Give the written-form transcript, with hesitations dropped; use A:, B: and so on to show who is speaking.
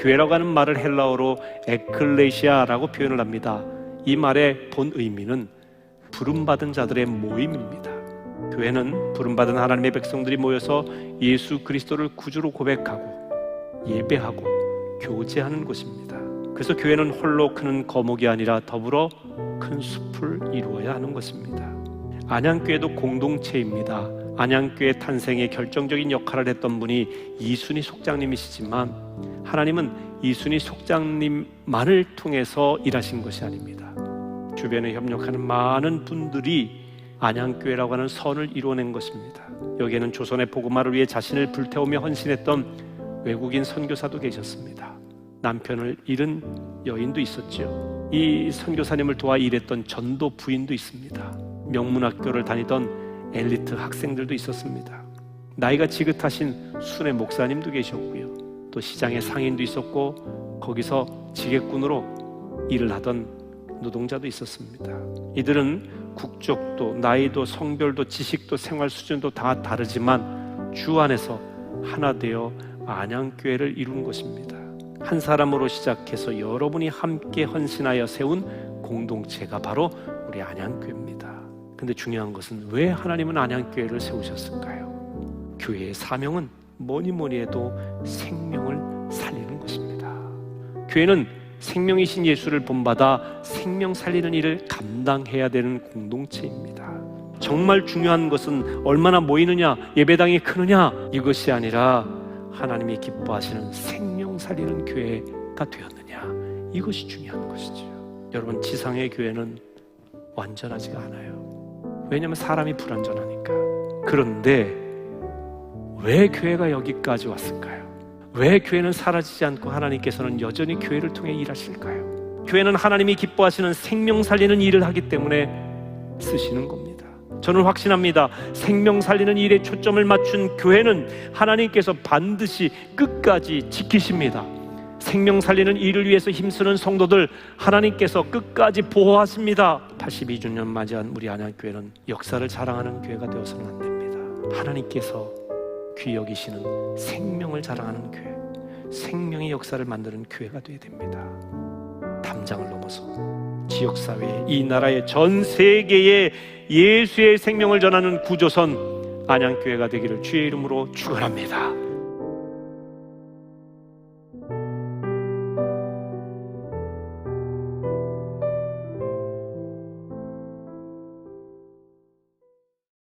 A: 교회라고 하는 말을 헬라어로 에클레시아라고 표현을 합니다. 이 말의 본 의미는 부름받은 자들의 모임입니다. 교회는 부름받은 하나님의 백성들이 모여서 예수 그리스도를 구주로 고백하고 예배하고 교제하는 곳입니다. 그래서 교회는 홀로 크는 거목이 아니라 더불어 큰 숲을 이루어야 하는 것입니다. 안양교회도 공동체입니다. 안양교회 탄생에 결정적인 역할을 했던 분이 이순희 속장님이시지만 하나님은 이순희 속장님만을 통해서 일하신 것이 아닙니다. 주변에 협력하는 많은 분들이 안양교회라고 하는 선을 이루어낸 것입니다. 여기에는 조선의 복음화를 위해 자신을 불태우며 헌신했던 외국인 선교사도 계셨습니다. 남편을 잃은 여인도 있었죠. 이 선교사님을 도와 일했던 전도 부인도 있습니다. 명문학교를 다니던 엘리트 학생들도 있었습니다. 나이가 지긋하신 순회 목사님도 계셨고요. 또 시장의 상인도 있었고 거기서 지게꾼으로 일을 하던 노동자도 있었습니다. 이들은 국적도 나이도 성별도 지식도 생활 수준도 다 다르지만 주 안에서 하나 되어 안양교회를 이룬 것입니다. 한 사람으로 시작해서 여러분이 함께 헌신하여 세운 공동체가 바로 우리 안양교회입니다. 근데 중요한 것은 왜 하나님은 안양교회를 세우셨을까요? 교회의 사명은 뭐니 해도 생명을 살리는 것입니다. 교회는 생명이신 예수를 본받아 생명 살리는 일을 감당해야 되는 공동체입니다. 정말 중요한 것은 얼마나 모이느냐, 예배당이 크느냐 이것이 아니라 하나님이 기뻐하시는 생명 살리는 교회가 되었느냐 이것이 중요한 것이죠. 여러분, 지상의 교회는 완전하지가 않아요. 왜냐하면 사람이 불완전하니까. 그런데 왜 교회가 여기까지 왔을까요? 왜 교회는 사라지지 않고 하나님께서는 여전히 교회를 통해 일하실까요? 교회는 하나님이 기뻐하시는 생명 살리는 일을 하기 때문에 쓰시는 겁니다. 저는 확신합니다. 생명 살리는 일에 초점을 맞춘 교회는 하나님께서 반드시 끝까지 지키십니다. 생명 살리는 일을 위해서 힘쓰는 성도들 하나님께서 끝까지 보호하십니다. 82주년 맞이한 우리 안양교회는 역사를 자랑하는 교회가 되어서는 안 됩니다. 하나님께서 귀히 여기시는 생명을 자랑하는 교회, 생명의 역사를 만드는 교회가 되어야 됩니다. 담장을 넘어서 지역사회에, 이 나라의 전 세계에 예수의 생명을 전하는 구조선 안양교회가 되기를 주의 이름으로 축원합니다.